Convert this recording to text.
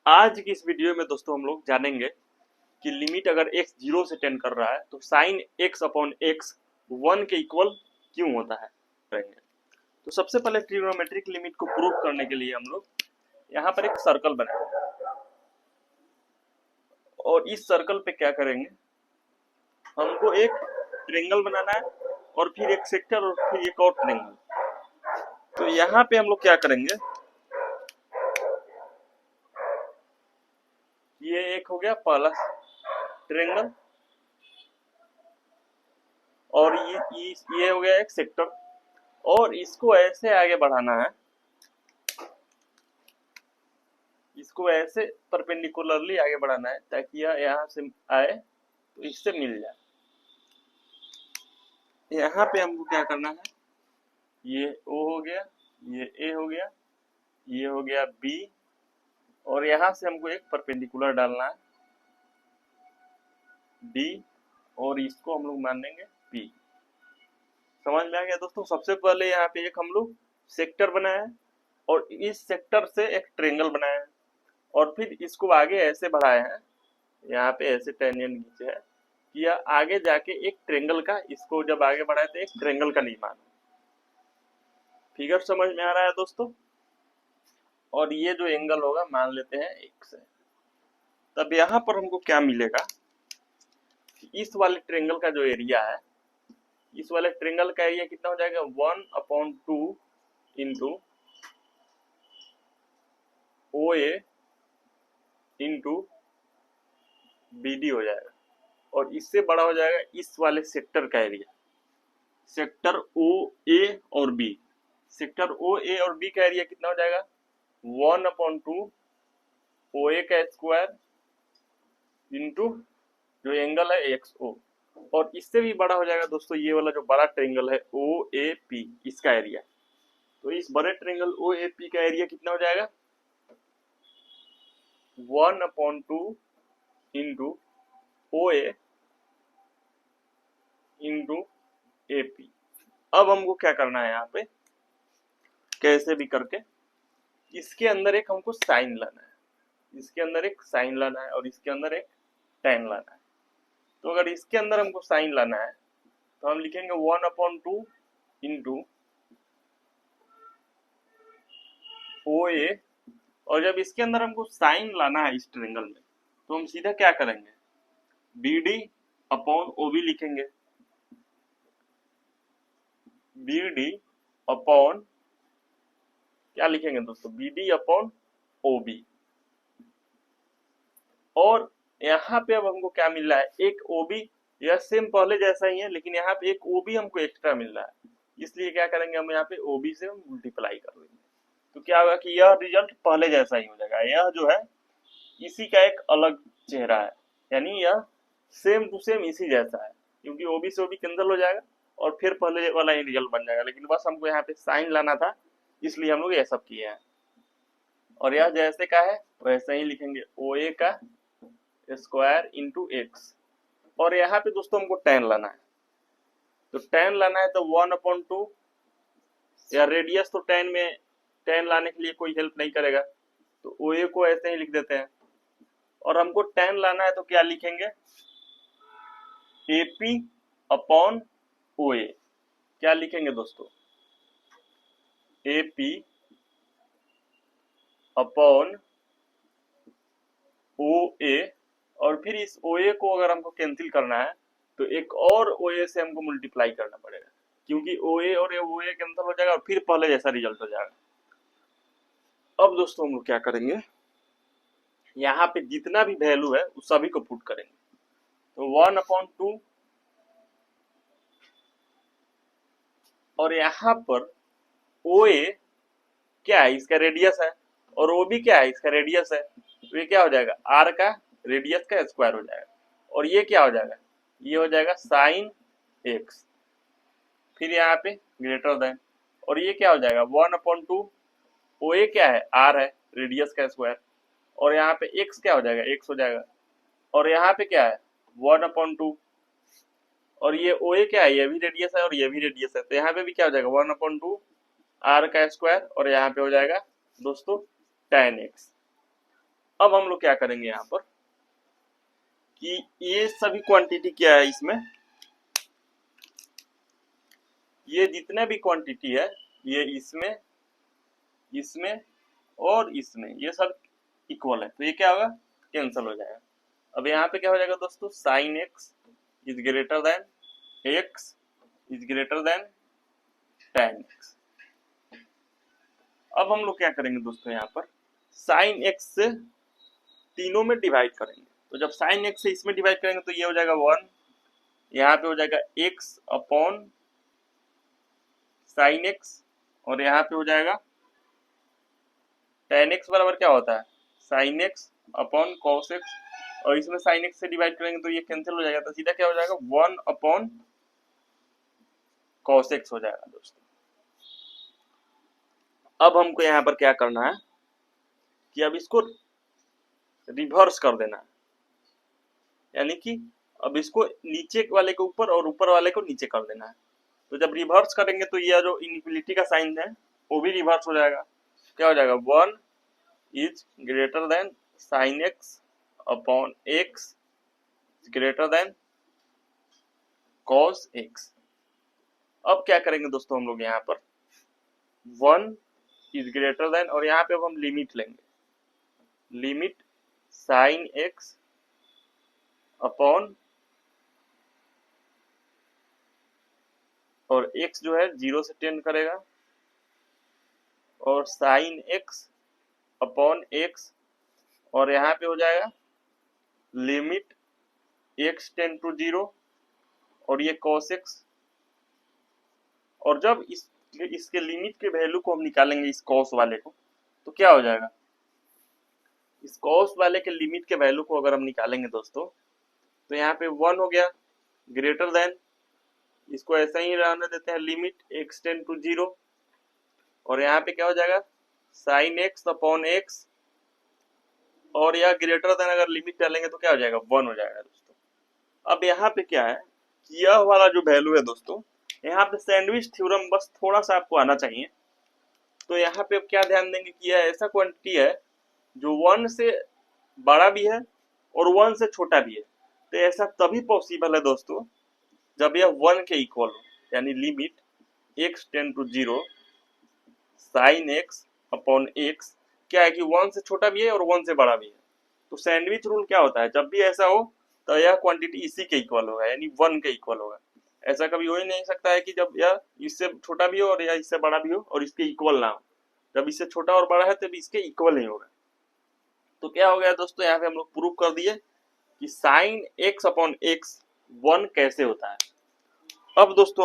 आज की इस वीडियो में दोस्तों हम लोग जानेंगे कि लिमिट अगर x 0 से 10 कर रहा है तो साइन x अपॉन x 1 के इक्वल क्यों होता है करेंगे। तो सबसे पहले ट्रिग्नोमेट्रिक लिमिट को प्रूव करने के लिए हम लोग यहाँ पर एक सर्कल बनाएंगे और इस सर्कल पे क्या करेंगे, हमको एक ट्रायंगल बनाना है और फिर एक सेक्टर और फिर एक और ट्रायंगल। तो यहाँ पे हम लोग क्या करेंगे, ये एक हो गया पहला ट्रायंगल और ये हो गया एक सेक्टर और इसको ऐसे आगे बढ़ाना है, इसको ऐसे परपेंडिकुलरली आगे बढ़ाना है ताकि यह यहाँ से आए तो इससे मिल जाए। यहाँ पे हमको क्या करना है, ये O हो गया, ये A हो गया, ये हो गया B और यहाँ से हमको एक परपेंडिकुलर डालना है D और इसको हम लोग मान लेंगे P। समझ में आ गया दोस्तों। सबसे पहले यहाँ पे एक हम लोग सेक्टर बनाया और इस सेक्टर से एक ट्रायंगल बनाया है और फिर इसको आगे ऐसे बढ़ाए हैं, यहाँ पे ऐसे टेंजेंट खींचे है कि यह आगे जाके एक ट्रायंगल का, इसको जब आगे बढ़ाए तो एक ट्रायंगल का निर्माण। फिगर समझ में आ रहा है दोस्तों। और ये जो एंगल होगा मान लेते हैं x है। तब यहाँ पर हमको क्या मिलेगा कि इस वाले ट्रायंगल का जो एरिया है, इस वाले ट्रायंगल का एरिया कितना हो जाएगा 1/2 इंटू OA इंटू BD हो जाएगा और इससे बड़ा हो जाएगा इस वाले सेक्टर का एरिया, सेक्टर OA और B। सेक्टर OA और B का एरिया कितना हो जाएगा 1/2 OA का स्क्वायर इंटू जो एंगल है XO और इससे भी बड़ा हो जाएगा दोस्तों ये वाला जो बड़ा ट्रायंगल है OAP, इसका एरिया। तो इस बड़े ट्रायंगल OAP का एरिया कितना हो जाएगा 1/2 इंटू OA इंटू AP। अब हमको क्या करना है, यहाँ पे कैसे भी करके इसके अंदर एक हमको साइन लाना है, इसके अंदर एक साइन लाना है और इसके अंदर एक tan लाना है। तो अगर इसके अंदर हमको साइन लाना है तो हम लिखेंगे 1/2 इंटू OA और जब इसके अंदर हमको साइन लाना है इस ट्रायंगल में तो हम सीधा क्या करेंगे BD अपॉन OB लिखेंगे, BD अपॉन क्या लिखेंगे दोस्तों BD अपॉन OB। और यहाँ पे अब हमको क्या मिल रहा है, एक OB, यह सेम पहले जैसा ही है लेकिन यहाँ पे एक OB हमको एक्स्ट्रा मिल रहा है, इसलिए क्या करेंगे हम यहाँ पे OB से हम मल्टीप्लाई कर देंगे। तो क्या होगा कि यह रिजल्ट पहले जैसा ही हो जाएगा, यह जो है इसी का एक अलग चेहरा है, यानी यह सेम टू सेम इसी जैसा है क्योंकि OB से OB कैंसिल हो जाएगा और फिर पहले वाला ही रिजल्ट बन जाएगा। लेकिन बस हमको यहाँ पे साइन लाना था इसलिए हम लोग ये सब किए हैं और यह जैसे का है वैसे ही लिखेंगे OA का स्क्वायर इंटू एक्स और यहाँ पे दोस्तों हमको tan लाना है। तो tan लाना है तो 1/2 या रेडियस, तो tan लाने के लिए कोई हेल्प नहीं करेगा तो OA को ऐसे ही लिख देते हैं और हमको tan लाना है तो क्या लिखेंगे AP अपॉन OA। क्या लिखेंगे दोस्तों AP अपॉन OA और फिर इस OA को अगर हमको कैंसिल करना है तो एक और OA से हमको मल्टीप्लाई करना पड़ेगा क्योंकि OA और OA कैंसिल हो जाएगा और फिर पहले जैसा रिजल्ट हो जाएगा। अब दोस्तों हम लोग क्या करेंगे, यहाँ पे जितना भी वैल्यू है उस सभी को पुट करेंगे। तो 1/2 और यहाँ पर OA क्या है, इसका रेडियस है और OB क्या है, इसका रेडियस है। तो ये क्या हो जाएगा R का रेडियस का स्क्वायर हो जाएगा और ये क्या हो जाएगा, ये हो जाएगा साइन x, फिर यहाँ पे ग्रेटर देन और ये क्या हो जाएगा 1/2 OA क्या है R है रेडियस का स्क्वायर और यहाँ पे x क्या हो जाएगा x हो जाएगा और यहाँ पे क्या है 1/2 और ये OA क्या है, ये भी रेडियस है और ये भी रेडियस है तो यहाँ पे भी क्या हो जाएगा 1/2 R का स्क्वायर और यहाँ पे हो जाएगा दोस्तों tan x। अब हम लोग क्या करेंगे यहाँ पर कि ये सभी क्वांटिटी क्या है, इसमें ये जितने भी क्वांटिटी है ये इसमें इसमें और इसमें ये सब इक्वल है, तो ये क्या होगा, कैंसिल हो जाएगा। अब यहाँ पे क्या हो जाएगा दोस्तों, sine x is greater than x is greater than tan x. अब हम लोग क्या करेंगे दोस्तों, यहाँ पर साइन एक्स से तीनों में डिवाइड करेंगे। तो जब साइन एक्स से इसमें डिवाइड करेंगे तो ये हो जाएगा 1, यहाँ पे हो जाएगा एक्स अपॉन साइन एक्स, और यहाँ पे हो जाएगा tan एक्स बराबर क्या होता है, sign x upon cos x, और इसमें साइन एक्स से डिवाइड करेंगे तो ये कैंसिल हो जाएगा, तो सीधा क्या हो जाएगा 1 अपॉन कॉस एक्स हो जाएगा दोस्तों। अब हमको यहाँ पर क्या करना है कि अब इसको रिवर्स कर देना है, यानी कि अब इसको नीचे वाले को ऊपर और ऊपर वाले को नीचे कर देना है। तो जब रिवर्स करेंगे तो यह जो इनइक्वलिटी का साइन है वो भी रिवर्स हो जाएगा। क्या हो जाएगा, 1 is greater than sign x upon x greater than cos x. अब क्या करेंगे दोस्तों हम लोग यहाँ पर 1 इज ग्रेटर देन, और यहाँ पे अब हम लिमिट लेंगे, लिमिट साइन एक्स अपॉन, और x जो है 0 से टेंड करेगा, और साइन एक्स अपॉन एक्स, और यहाँ पे हो जाएगा लिमिट x टेंड टू 0, और ये cos x, और जब इसके लिमिट के वैल्यू को हम निकालेंगे इस cos वाले को, तो क्या हो जाएगा, इस cos वाले के लिमिट के वैल्यू को अगर हम निकालेंगे दोस्तों तो यहाँ पे 1 हो गया ग्रेटर देन, इसको ऐसा ही रहने देते हैं लिमिट x टेंड टू 0, और यहाँ पे क्या हो जाएगा साइन एक्स अपॉन एक्स, और यह ग्रेटर देन अगर लिमिट डालेंगे तो क्या हो जाएगा 1 हो जाएगा दोस्तों। अब यहाँ पे क्या है कि यह वाला जो वैल्यू है दोस्तों, यहाँ पे सैंडविच थ्योरम बस थोड़ा सा आपको आना चाहिए। तो यहाँ पे क्या ध्यान देंगे कि यह ऐसा क्वांटिटी है जो 1 से बड़ा भी है और 1 से छोटा भी है। तो ऐसा तभी पॉसिबल है दोस्तों जब यह 1 के इक्वल हो, यानी limit x tend to 0 sine x upon x क्या है कि 1 से छोटा भी है और 1 से बड़ा भी है। तो सैंडविच रूल क्या होता है, जब भी ऐसा हो तो यह क्वांटिटी इसी के इक्वल होगा, यानी 1 के इक्वल होगा। ऐसा कभी हो ही नहीं सकता है कि जब यह इससे छोटा भी हो और यह इससे बड़ा भी हो और इसके इक्वल ना हो। जब इससे छोटा और बड़ा है तब इसके इक्वल नहीं होगा। तो क्या हो गया दोस्तों, यहाँ पे हम लोग प्रूव कर दिए कि साइन एक्स अपॉन एक्स 1 कैसे होता है। अब दोस्तों